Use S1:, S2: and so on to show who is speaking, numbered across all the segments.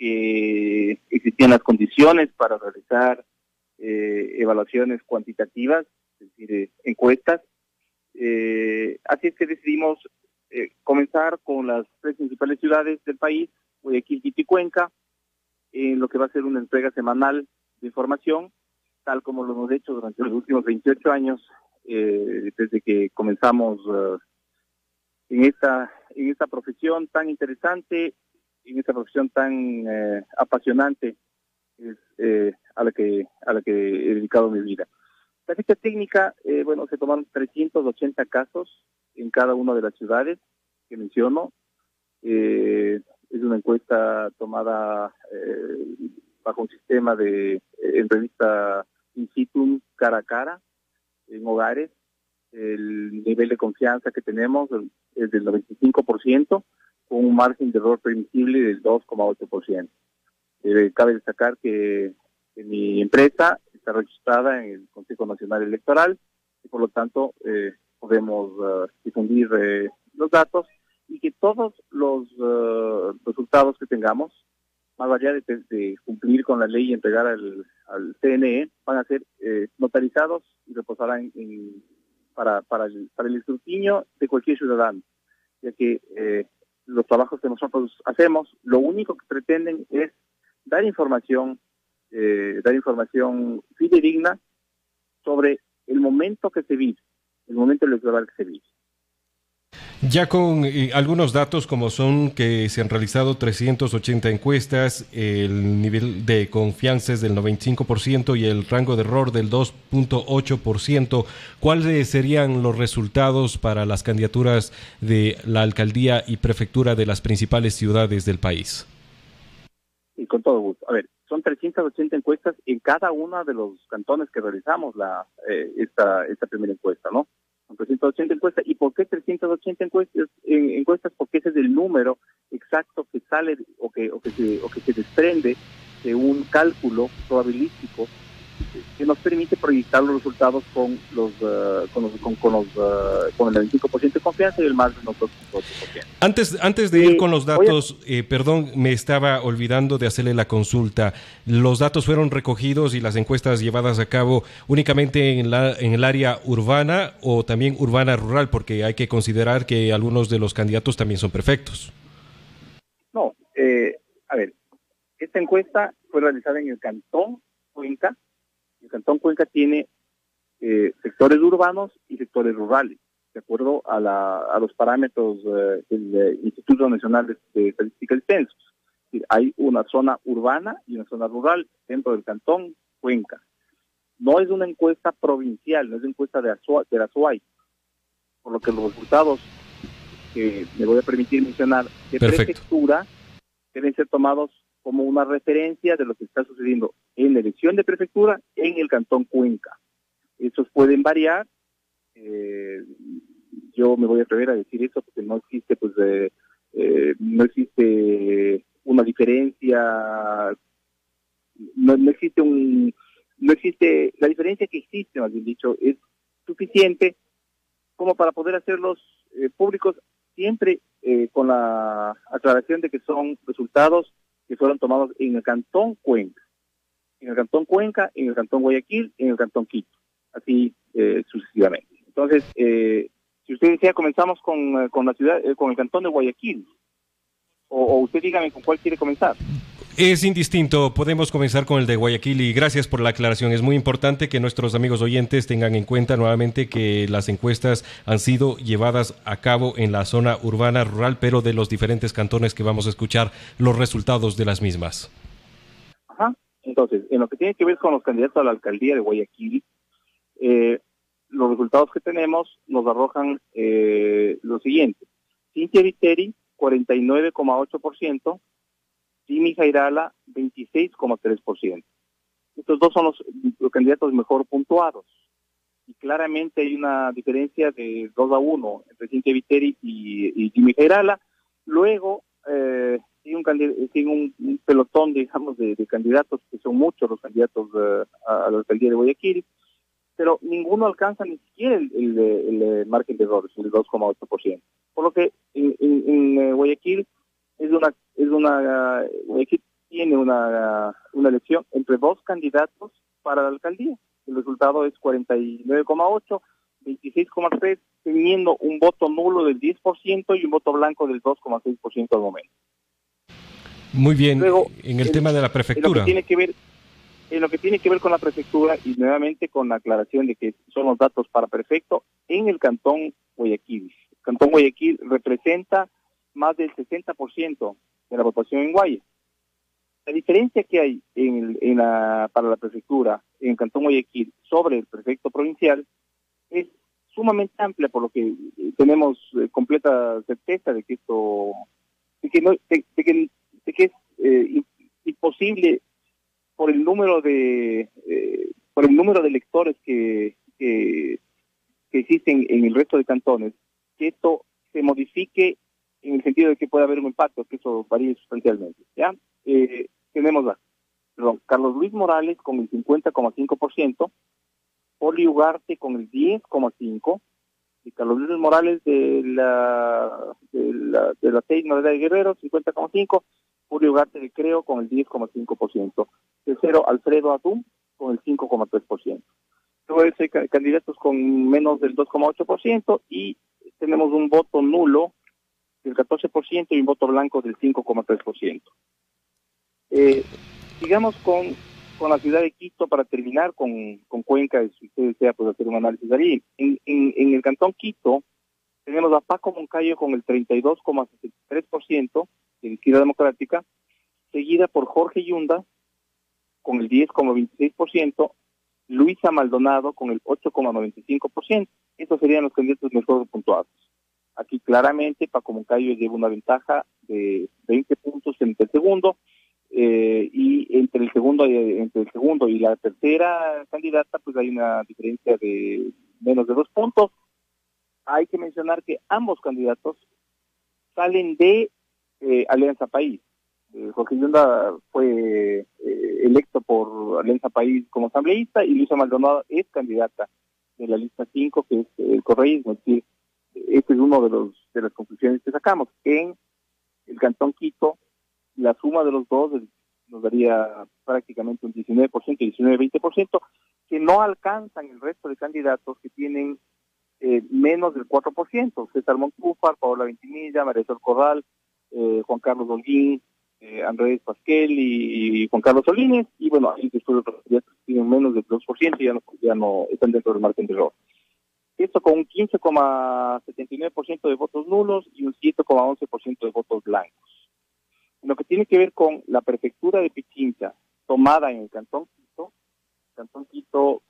S1: que existían las condiciones para realizar evaluaciones cuantitativas, es decir, encuestas. Así es que decidimos comenzar con las tres principales ciudades del país, Guayaquil, Quito y Cuenca, en lo que va a ser una entrega semanal de información, tal como lo hemos hecho durante los últimos 28 años, desde que comenzamos en esta profesión tan interesante, en esta profesión tan apasionante, a la que he dedicado mi vida. La ficha técnica, se tomaron 380 casos en cada una de las ciudades que menciono. Es una encuesta tomada bajo un sistema de entrevista in situ, cara a cara, en hogares. El nivel de confianza que tenemos es del 95%, con un margen de error permisible del 2,8%. Cabe destacar que mi empresa está registrada en el Consejo Nacional Electoral y por lo tanto podemos difundir los datos y que todos los resultados que tengamos, más allá de cumplir con la ley y entregar al CNE, van a ser notarizados y reposarán para el escrutinio de cualquier ciudadano, ya que los trabajos que nosotros hacemos, lo único que pretenden es dar información fidedigna sobre el momento que se vive, el momento electoral que se vive.
S2: Ya con algunos datos como son que se han realizado 380 encuestas, el nivel de confianza es del 95% y el rango de error del 2,8%, ¿cuáles serían los resultados para las candidaturas de la alcaldía y prefectura de las principales ciudades del país?
S1: Y con todo gusto. A ver, son 380 encuestas en cada uno de los cantones que realizamos esta primera encuesta, ¿no? Son 380 encuestas. ¿Y por qué 380 encuestas? Porque ese es el número exacto que sale o que se desprende de un cálculo probabilístico que nos permite proyectar los resultados con el 95% de confianza y el margen del 2,8%.
S2: Antes de ir con los datos, me estaba olvidando de hacerle la consulta. ¿Los datos fueron recogidos y las encuestas llevadas a cabo únicamente en el área urbana o también urbana rural? Porque hay que considerar que algunos de los candidatos también son prefectos.
S1: No, a ver, esta encuesta fue realizada en el Cantón Cuenca. El Cantón Cuenca tiene sectores urbanos y sectores rurales, de acuerdo a los parámetros del Instituto Nacional de Estadística y Censos. Es decir, hay una zona urbana y una zona rural dentro del Cantón Cuenca. No es una encuesta provincial, no es una encuesta de la SUAY, por lo que los resultados que me voy a permitir mencionar de prefectura deben ser tomados como una referencia de lo que está sucediendo en la elección de prefectura en el Cantón Cuenca. Estos pueden variar. Yo me voy a atrever a decir eso porque no existe una diferencia, no existe la diferencia que existe, más bien dicho, es suficiente como para poder hacerlos públicos, siempre con la aclaración de que son resultados que fueron tomados en el Cantón Cuenca, en el Cantón Guayaquil, en el Cantón Quito, así sucesivamente. Entonces, si usted desea, comenzamos con la ciudad, con el Cantón de Guayaquil, o usted dígame con cuál quiere comenzar.
S2: Es indistinto, podemos comenzar con el de Guayaquil y gracias por la aclaración. Es muy importante que nuestros amigos oyentes tengan en cuenta nuevamente que las encuestas han sido llevadas a cabo en la zona urbana rural, pero de los diferentes cantones que vamos a escuchar los resultados de las mismas.
S1: Ajá. Entonces, en lo que tiene que ver con los candidatos a la alcaldía de Guayaquil, los resultados que tenemos nos arrojan lo siguiente. Cintia Viteri, 49,8%, Jimmy Jairala, 26,3%. Estos dos son los candidatos mejor puntuados. Y claramente hay una diferencia de 2-1 entre Cintia Viteri y Jimmy Jairala. Luego, sigue un pelotón, digamos, de candidatos, que son muchos los candidatos a la alcaldía de Guayaquil, pero ninguno alcanza ni siquiera el margen de errores, el 2,8%. Por lo que en Guayaquil Guayaquil una elección entre dos candidatos para la alcaldía. El resultado es 49,8, 26,3, teniendo un voto nulo del 10% y un voto blanco del 2,6% al momento.
S2: Muy bien.
S1: Luego,
S2: en el tema de la prefectura.
S1: En lo que tiene que ver con la prefectura, y nuevamente con la aclaración de que son los datos para prefecto, en el Cantón Guayaquil. El Cantón Guayaquil representa más del 60% de la votación en Guaya. La diferencia que hay para la prefectura en el Cantón Guayaquil sobre el prefecto provincial es sumamente amplia, por lo que tenemos completa certeza de que esto, de que es imposible por el número de electores que existen en el resto de cantones, que esto se modifique en el sentido de que pueda haber un impacto, que eso varíe sustancialmente. ¿Ya? Tenemos Carlos Luis Morales con el 50,5%, Poli Ugarte con el 10,5%, y Carlos Luis Morales de la Tecno de Guerrero, 50,5%, Poli Ugarte de Creo con el 10,5%. Tercero, Alfredo Atún con el 5,3%. Luego hay candidatos con menos del 2,8% y tenemos un voto nulo del 14% y un voto blanco del 5,3%. Sigamos con la ciudad de Quito para terminar con Cuenca, si usted desea pues hacer un análisis ahí. En el Cantón Quito tenemos a Paco Moncayo con el 32,63% de la Izquierda Democrática, seguida por Jorge Yunda con el 10,26%, Luisa Maldonado con el 8,95%. Estos serían los candidatos mejor puntuados. Aquí claramente Paco Moncayo lleva una ventaja de 20 puntos entre el segundo, y entre el segundo y la tercera candidata pues hay una diferencia de menos de 2 puntos. Hay que mencionar que ambos candidatos salen de Alianza País. Jorge Yunda fue electo por Alianza País como asambleísta y Luisa Maldonado es candidata de la lista 5, que es el correísmo. Es decir, este es uno de las conclusiones que sacamos. En el Cantón Quito, la suma de los dos nos daría prácticamente un 19%, 19-20%, que no alcanzan el resto de candidatos que tienen menos del 4%. César Montúfar, Paola Ventimilla, María Sol Corral, Juan Carlos Holguín, Andrés Pasquel y Juan Carlos Solines, y bueno, ahí después otros candidatos que tienen menos del 2% y ya no están dentro del margen de error. Esto con un 15,79% de votos nulos y un 7,11% de votos blancos. En lo que tiene que ver con la prefectura de Pichincha, tomada en el Cantón Quito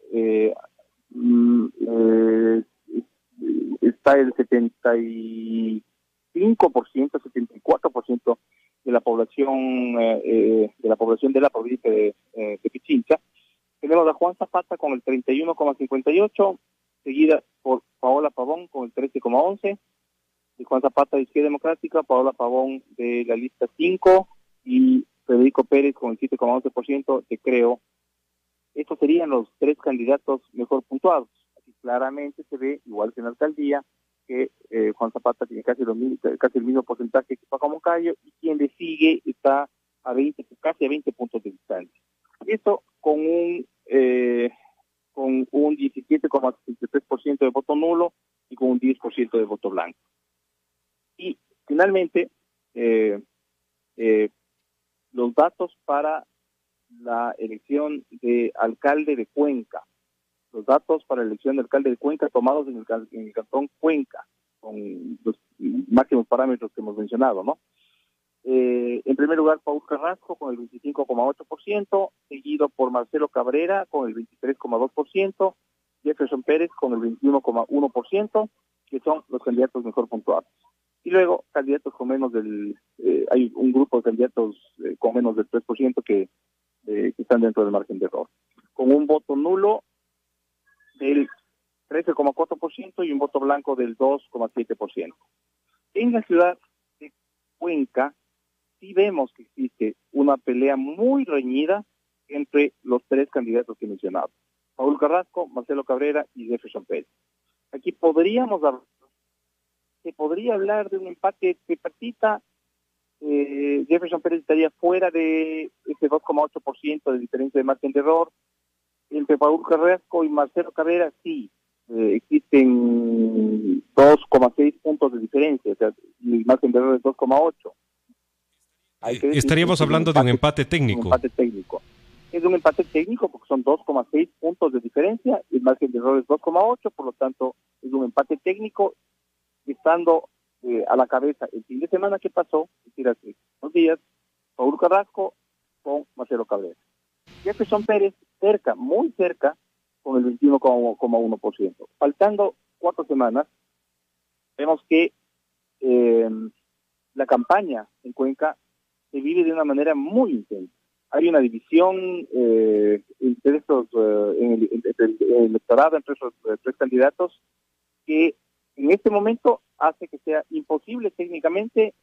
S1: está el 75%, 74% de la población de la provincia de Pichincha. Tenemos a Juan Zapata con el 31,58%, seguida por Paola Pavón con el 13,11%, de Juan Zapata de Izquierda Democrática, Paola Pavón de la lista 5 y Federico Pérez con el 7,11% de Creo. Estos serían los tres candidatos mejor puntuados. Aquí claramente se ve, igual que en la alcaldía, que Juan Zapata tiene casi el mismo porcentaje que Paco Moncayo, y quien le sigue está casi a 20 puntos de distancia. Esto con un 17,63% de voto nulo y con un 10% de voto blanco. Y finalmente, los datos para la elección de alcalde de Cuenca. Los datos para la elección de alcalde de Cuenca tomados en el Cantón Cuenca, con los máximos parámetros que hemos mencionado, ¿no? En primer lugar, Paul Carrasco con el 25,8%, seguido por Marcelo Cabrera con el 23,2%, Jefferson Pérez con el 21,1%, que son los candidatos mejor puntuados. Y luego, candidatos con menos hay un grupo de candidatos con menos del 3% que están dentro del margen de error. Con un voto nulo del 13,4% y un voto blanco del 2,7%. En la ciudad de Cuenca, sí vemos que existe una pelea muy reñida entre los tres candidatos que he mencionado: Paul Carrasco, Marcelo Cabrera y Jefferson Pérez. Aquí se podría hablar de un empate tripartita. Jefferson Pérez estaría fuera de ese 2,8% de diferencia de margen de error. Entre Paul Carrasco y Marcelo Cabrera, sí, existen 2,6 puntos de diferencia, o sea, el margen de error es 2,8.
S2: Estaríamos hablando de un empate técnico.
S1: Un empate técnico. Es un empate técnico porque son 2,6 puntos de diferencia, el margen de error es 2,8, por lo tanto es un empate técnico, estando a la cabeza el fin de semana que pasó, es decir, hace 2 días, Paul Carrasco con Marcelo Cabrera. Jefferson Pérez cerca, muy cerca, con el 21,1%. Faltando 4 semanas, vemos que la campaña en Cuenca se vive de una manera muy intensa. Hay una división entre estos, en el electorado, entre esos 3 candidatos, que en este momento hace que sea imposible técnicamente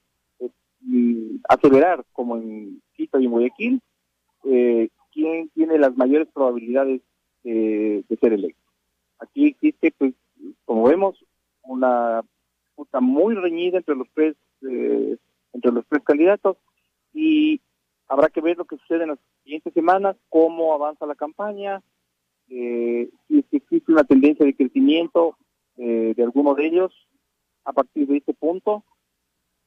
S1: aseverar, como en Quito y en Guayaquil, quién tiene las mayores probabilidades de ser electo. Aquí existe, pues, como vemos, una disputa muy reñida entre los tres candidatos, y habrá que ver lo que sucede en las siguientes semanas, cómo avanza la campaña, si existe una tendencia de crecimiento de alguno de ellos a partir de este punto.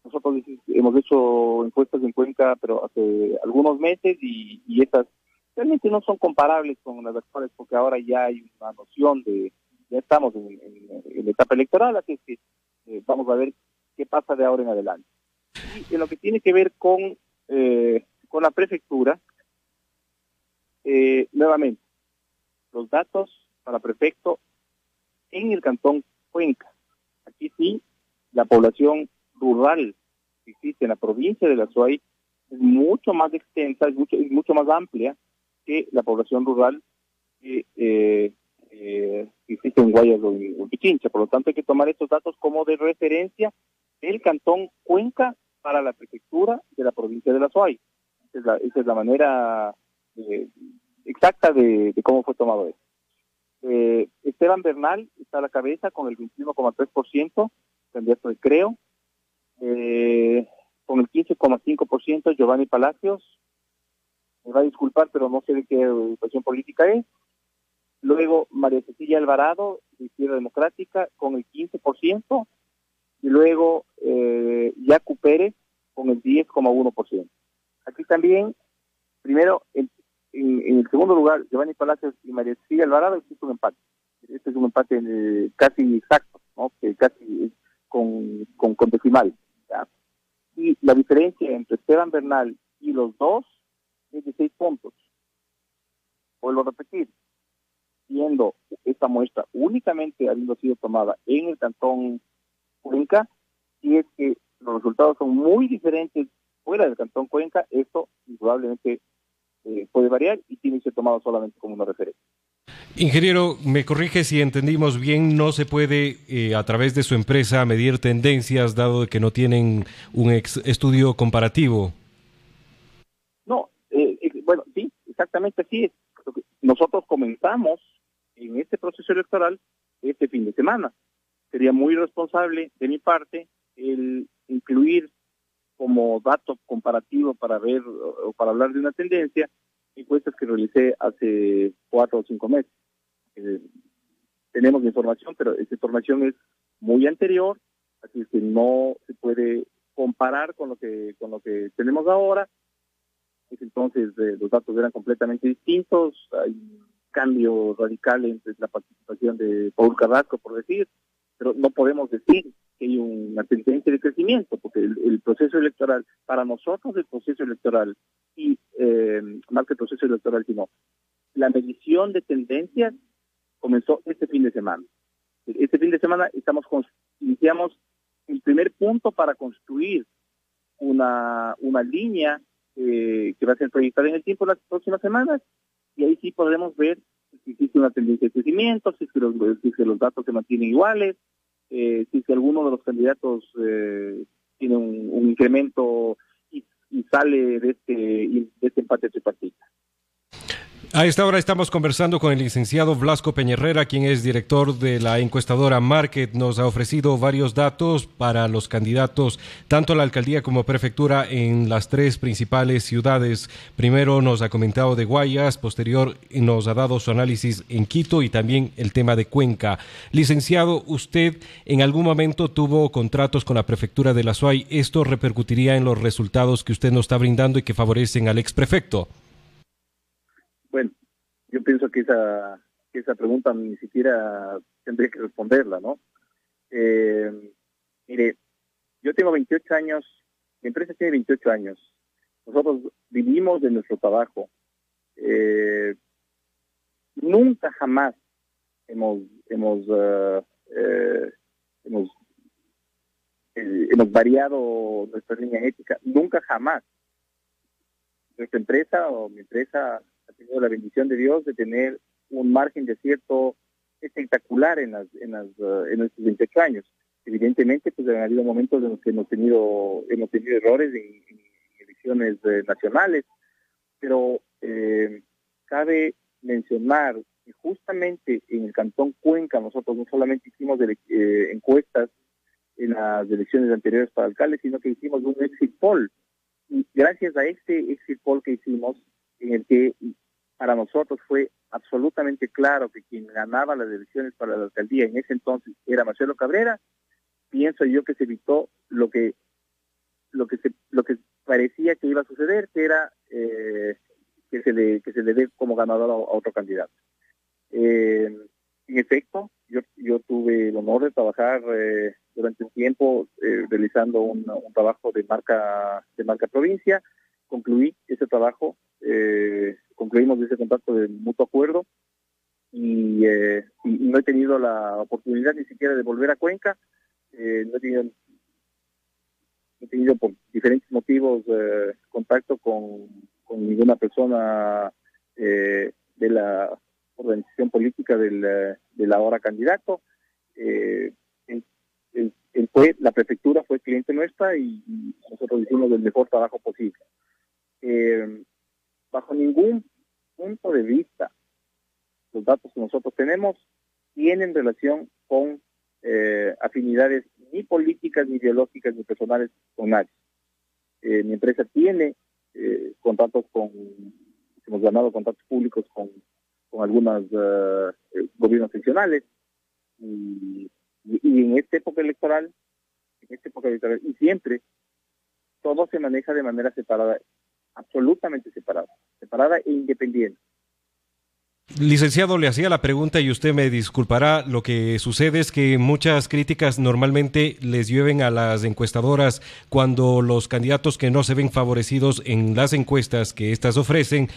S1: Nosotros hemos hecho encuestas en Cuenca, pero hace algunos meses, y estas realmente no son comparables con las actuales, porque ahora ya hay una noción ya estamos en la etapa electoral, así es que vamos a ver qué pasa de ahora en adelante. Y en lo que tiene que ver con la prefectura, nuevamente, los datos para prefecto en el cantón Cuenca. Aquí sí, la población rural que existe en la provincia de la Azuay es mucho más extensa, es mucho más amplia que la población rural que existe en Guayas o en Pichincha. Por lo tanto, hay que tomar estos datos como de referencia del cantón Cuenca para la prefectura de la provincia de la Azuay. Esa es la manera exacta de cómo fue tomado esto. Esteban Bernal está a la cabeza con el 21,3%, candidato de Creo. Con el 15,5% Giovanni Palacios. Me va a disculpar, pero no sé de qué educación política es. Luego María Cecilia Alvarado, de Izquierda Democrática, con el 15%. Y luego Yacu Pérez, con el 10,1%. Aquí también, primero, en el segundo lugar, Giovanni Palacios y María Cecilia Alvarado, existe un empate. Este es un empate casi exacto, ¿no? Que casi con decimal, ¿ya? Y la diferencia entre Esteban Bernal y los dos es de 6 puntos. Vuelvo a repetir, siendo esta muestra únicamente habiendo sido tomada en el cantón Cuenca, y es que los resultados son muy diferentes fuera del cantón Cuenca, esto indudablemente puede variar y tiene que ser tomado solamente como una referencia.
S2: Ingeniero, me corrige si entendimos bien, no se puede a través de su empresa medir tendencias dado que no tienen un estudio comparativo.
S1: No, bueno, sí, exactamente así es. Nosotros comenzamos en este proceso electoral este fin de semana. Sería muy irresponsable de mi parte el incluir como dato comparativo para ver o para hablar de una tendencia encuestas que realicé hace 4 o 5 meses. Tenemos información, pero esa información es muy anterior, así que no se puede comparar con lo que tenemos ahora. Entonces los datos eran completamente distintos, hay un cambio radical entre la participación de Paul Carrasco, por decir, pero no podemos decir que hay una tendencia de crecimiento, porque el proceso electoral, para nosotros el proceso electoral, y más que el proceso electoral, sino la medición de tendencias comenzó este fin de semana. Este fin de semana iniciamos el primer punto para construir una línea que va a ser proyectada en el tiempo las próximas semanas, y ahí sí podremos ver si existe una tendencia de crecimiento, si es que los datos se mantienen iguales, si es que alguno de los candidatos tiene un incremento y sale de este empate tripartita.
S2: A esta hora estamos conversando con el licenciado Blasco Peñerrera, quien es director de la encuestadora Market. Nos ha ofrecido varios datos para los candidatos, tanto a la alcaldía como prefectura, en las tres principales ciudades. Primero nos ha comentado de Guayas, posterior nos ha dado su análisis en Quito y también el tema de Cuenca. Licenciado, usted en algún momento tuvo contratos con la prefectura de la SUAY. ¿Esto repercutiría en los resultados que usted nos está brindando y que favorecen al exprefecto?
S1: Bueno, yo pienso que esa pregunta ni siquiera tendría que responderla, ¿no? Mire, yo tengo 28 años, mi empresa tiene 28 años. Nosotros vivimos de nuestro trabajo. Nunca jamás hemos variado nuestra línea ética. Nunca jamás. Nuestra empresa o mi empresa ha tenido la bendición de Dios de tener un margen de acierto espectacular en estos 28 años. Evidentemente, pues han habido momentos en los que hemos tenido errores en elecciones nacionales, pero cabe mencionar que justamente en el Cantón Cuenca nosotros no solamente hicimos encuestas en las elecciones anteriores para alcaldes, sino que hicimos un exit poll. Y gracias a este exit poll que hicimos, en el que para nosotros fue absolutamente claro que quien ganaba las elecciones para la alcaldía en ese entonces era Marcelo Cabrera, pienso yo que se evitó lo que parecía que iba a suceder, que era que se le dé como ganador a otro candidato. En efecto, yo tuve el honor de trabajar durante un tiempo realizando un trabajo de marca provincia. Concluí ese trabajo, concluimos ese contrato de mutuo acuerdo y no he tenido la oportunidad ni siquiera de volver a Cuenca. No he tenido por diferentes motivos contacto con ninguna persona de la organización política del ahora candidato. La prefectura fue cliente nuestra y nosotros hicimos el mejor trabajo posible. Bajo ningún punto de vista, los datos que nosotros tenemos tienen relación con afinidades ni políticas, ni ideológicas, ni personales con nadie. Mi empresa tiene contratos hemos ganado contratos públicos con algunos gobiernos seccionales y en esta época electoral, y siempre todo se maneja de manera separada, absolutamente separada e independiente.
S2: Licenciado, le hacía la pregunta y usted me disculpará. Lo que sucede es que muchas críticas normalmente les llueven a las encuestadoras cuando los candidatos que no se ven favorecidos en las encuestas que éstas ofrecen,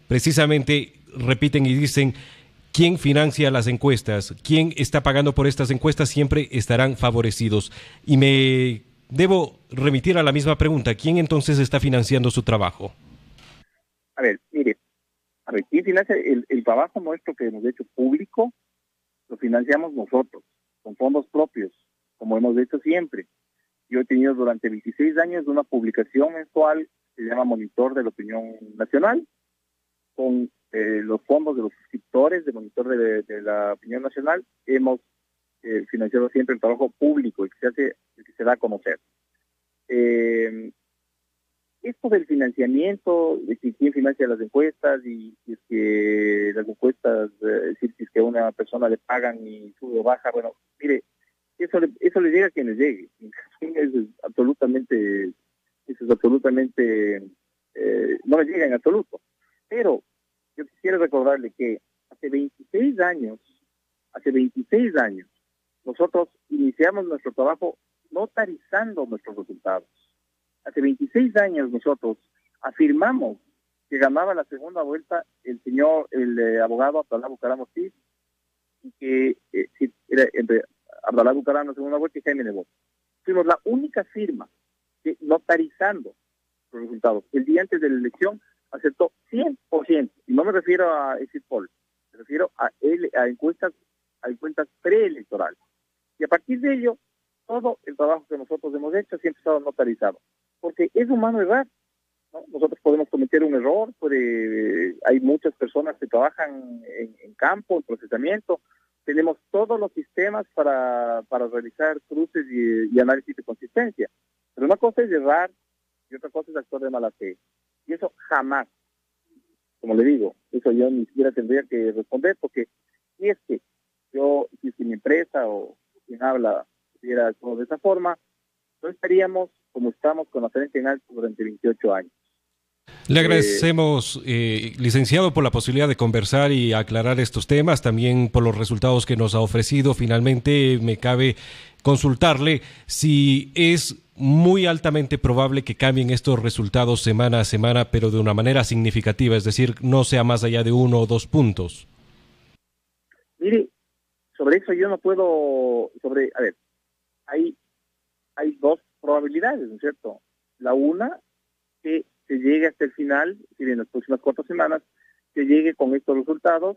S2: precisamente repiten y dicen: ¿quién financia las encuestas? ¿Quién está pagando por estas encuestas? Siempre estarán favorecidos. Y me debo remitir a la misma pregunta: ¿quién entonces está financiando su trabajo?
S1: A ver, mire. ¿Quién financia el trabajo nuestro que hemos hecho público? Lo financiamos nosotros, con fondos propios, como hemos hecho siempre. Yo he tenido durante 26 años una publicación mensual que se llama Monitor de la Opinión Nacional, con los fondos de los suscriptores de Monitor de la Opinión Nacional. Hemos financiado siempre el trabajo público, el que se da a conocer. Esto del financiamiento, de quién financia las encuestas y si es que las encuestas, si es que a una persona le pagan y sube o baja, bueno, mire, eso le llega a quien le llegue. Eso es absolutamente, no le llega en absoluto. Pero yo quisiera recordarle que hace 26 años, nosotros iniciamos nuestro trabajo notarizando nuestros resultados. Hace 26 años nosotros afirmamos que ganaba la segunda vuelta el abogado Abdalá Bucaram Ortiz, y que era entre Abdalá Bucaram la segunda vuelta y Jaime Nebot. Fuimos la única firma que, notarizando los resultados, el día antes de la elección aceptó 100%, y no me refiero a exit poll, me refiero a encuestas preelectorales. Y a partir de ello, todo el trabajo que nosotros hemos hecho siempre ha estado notarizado. Porque es humano errar. ¿no? Nosotros podemos cometer un error, hay muchas personas que trabajan en campo, en procesamiento, tenemos todos los sistemas para realizar cruces y análisis de consistencia. Pero una cosa es errar y otra cosa es actuar de mala fe. Y eso jamás, como le digo, eso yo ni siquiera tendría que responder, porque si es que mi empresa o quien habla pudiera actuar de esa forma, no estaríamos como estamos con la frente en alto durante 28 años.
S2: Le agradecemos, licenciado, por la posibilidad de conversar y aclarar estos temas, también por los resultados que nos ha ofrecido. Finalmente, me cabe consultarle si es muy altamente probable que cambien estos resultados semana a semana, pero de una manera significativa, es decir, no sea más allá de 1 o 2 puntos.
S1: Mire, sobre eso yo no puedo, a ver, hay dos probabilidades, ¿no es cierto? La una, que se llegue hasta el final, es decir, en las próximas 4 semanas, se llegue con estos resultados.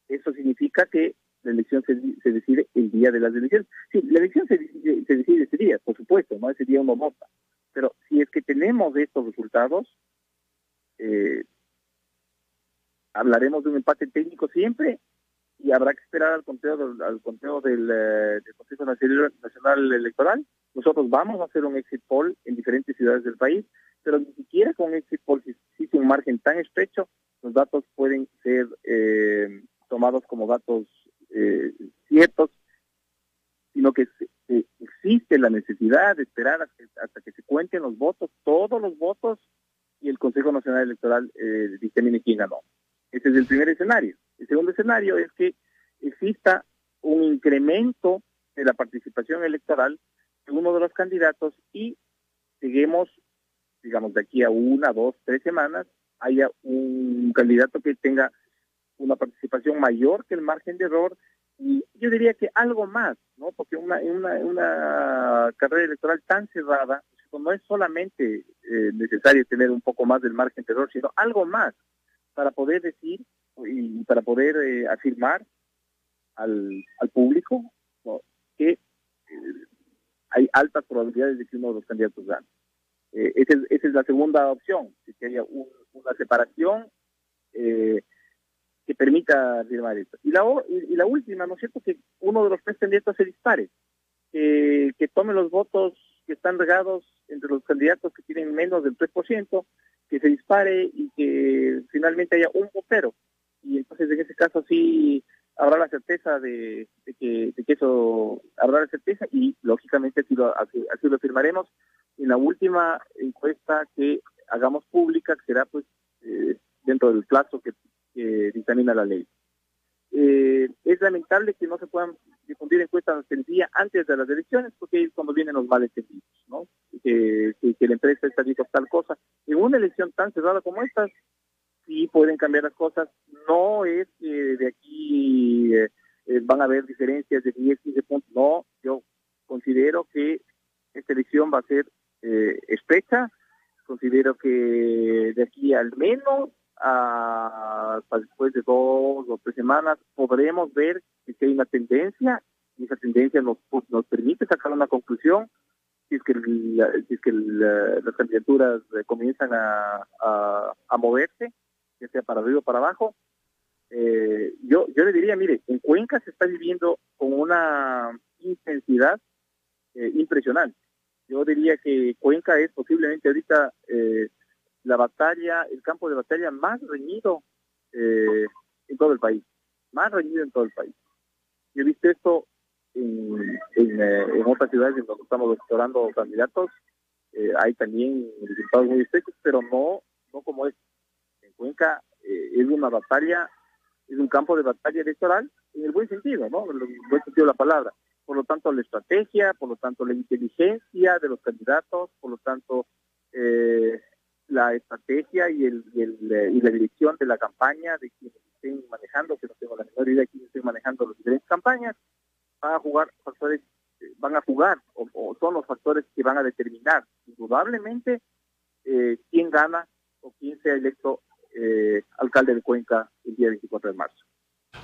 S1: Eso significa que la elección se decide el día de las elecciones. Sí, la elección se decide ese día, por supuesto, ¿no? Ese día uno vota. Pero si es que tenemos estos resultados, hablaremos de un empate técnico siempre, y habrá que esperar al conteo del Consejo Nacional Electoral. Nosotros vamos a hacer un exit poll en diferentes ciudades del país, pero ni siquiera con exit poll, si existe un margen tan estrecho, los datos pueden ser tomados como datos ciertos, sino que existe la necesidad de esperar hasta que se cuenten los votos, todos los votos, y el Consejo Nacional Electoral dictamine quién ganó. Ese es el primer escenario. El segundo escenario es que exista un incremento de la participación electoral de uno de los candidatos y lleguemos, digamos, de aquí a 1, 2, 3 semanas, haya un candidato que tenga una participación mayor que el margen de error, y yo diría que algo más, ¿no? Porque una carrera electoral tan cerrada, no es solamente necesario tener un poco más del margen de error, sino algo más para poder decir y para poder afirmar al público, ¿no?, que hay altas probabilidades de que uno de los candidatos gane. Esa es la segunda opción, que haya una separación que permita afirmar esto. Y la última, ¿no es cierto?, que uno de los 3 candidatos se dispare, que tome los votos que están regados entre los candidatos que tienen menos del 3%, que se dispare y que finalmente haya un vocero. Y entonces en ese caso sí habrá la certeza de que eso, habrá la certeza, y lógicamente así lo firmaremos en la última encuesta que hagamos pública, que será pues dentro del plazo que dictamina la ley. Es lamentable que no se puedan difundir encuestas el día antes de las elecciones, porque ahí es cuando vienen los malentendidos, ¿no? Que la empresa está dijo tal cosa. En una elección tan cerrada como esta, sí pueden cambiar las cosas. No es que de aquí van a haber diferencias de 10, 15 puntos. No, yo considero que esta elección va a ser estrecha. Considero que de aquí al menos hasta después de 2 o 3 semanas podremos ver que hay una tendencia, y esa tendencia nos permite sacar una conclusión si es que las candidaturas comienzan a moverse, ya sea para arriba o para abajo. Yo le diría, mire, en Cuenca se está viviendo con una intensidad impresionante. Yo diría que Cuenca es posiblemente ahorita el campo de batalla más reñido en todo el país, Yo he visto esto en otras ciudades en donde estamos explorando candidatos. Hay también resultados muy estrechos, pero no como este. En Cuenca es una batalla, es un campo de batalla electoral en el buen sentido, ¿no? En el buen sentido de la palabra. Por lo tanto, la estrategia, por lo tanto, la inteligencia de los candidatos, por lo tanto, la estrategia y la dirección de la campaña de quienes estén manejando, que no tengo la menor idea de quienes estén manejando las diferentes campañas, van a jugar o son los factores que van a determinar indudablemente quién gana o quién sea electo alcalde de Cuenca el día 24 de marzo.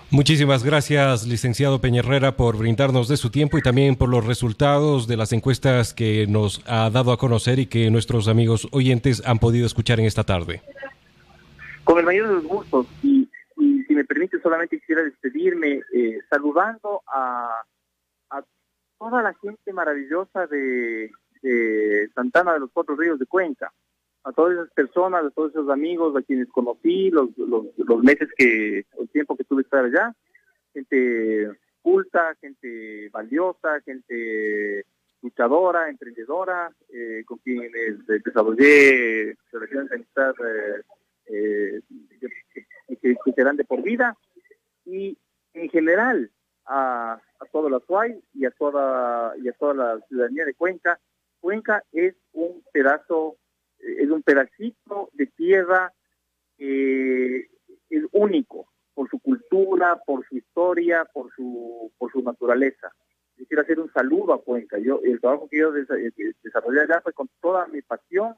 S2: Muchísimas gracias, licenciado Peña-Herrera, por brindarnos de su tiempo y también por los resultados de las encuestas que nos ha dado a conocer y que nuestros amigos oyentes han podido escuchar en esta tarde.
S1: Con el mayor de los gustos, y si me permite, solamente quisiera despedirme saludando a toda la gente maravillosa de Santana de los Cuatro Ríos de Cuenca, a todas esas personas, a todos esos amigos a quienes conocí, los meses el tiempo que tuve que estar allá, gente culta, gente valiosa, gente luchadora, emprendedora, con quienes desarrollé relaciones de amistad que serán de por vida, y en general a toda la SUAY y a toda la ciudadanía de Cuenca. Cuenca es un pedacito de tierra es único por su cultura, por su historia, por su naturaleza. Quisiera hacer un saludo a Cuenca. El trabajo que yo desarrollé allá fue con toda mi pasión,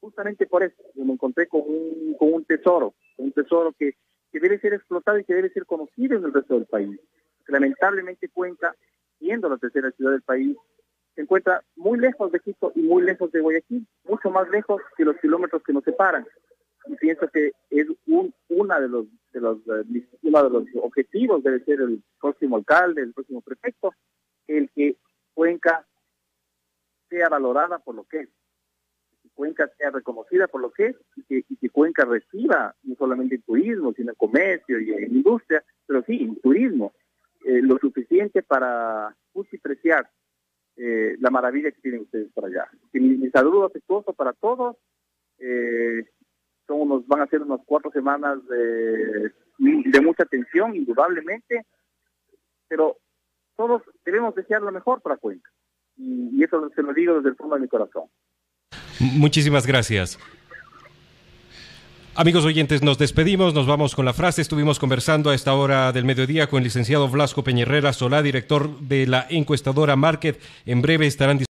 S1: justamente por eso. Yo me encontré con un tesoro que debe ser explotado y que debe ser conocido en el resto del país. Lamentablemente Cuenca, siendo la tercera ciudad del país, se encuentra muy lejos de Quito y muy lejos de Guayaquil, mucho más lejos que los kilómetros que nos separan. Y pienso que es uno de los objetivos debe ser el próximo alcalde, el próximo prefecto, el que Cuenca sea valorada por lo que es, que Cuenca sea reconocida por lo que es, y que Cuenca reciba no solamente en turismo, sino en comercio y en industria, pero sí, en turismo, lo suficiente para justipreciar la maravilla que tienen ustedes por allá. Mi saludo afectuoso para todos. Van a ser unas 4 semanas de mucha tensión, indudablemente, pero todos debemos desear lo mejor para Cuenca. Y eso se lo digo desde el fondo de mi corazón.
S2: Muchísimas gracias. Amigos oyentes, nos despedimos, nos vamos con la frase. Estuvimos conversando a esta hora del mediodía con el licenciado Blasco Peña-Herrera Solá, director de la encuestadora Market. En breve estarán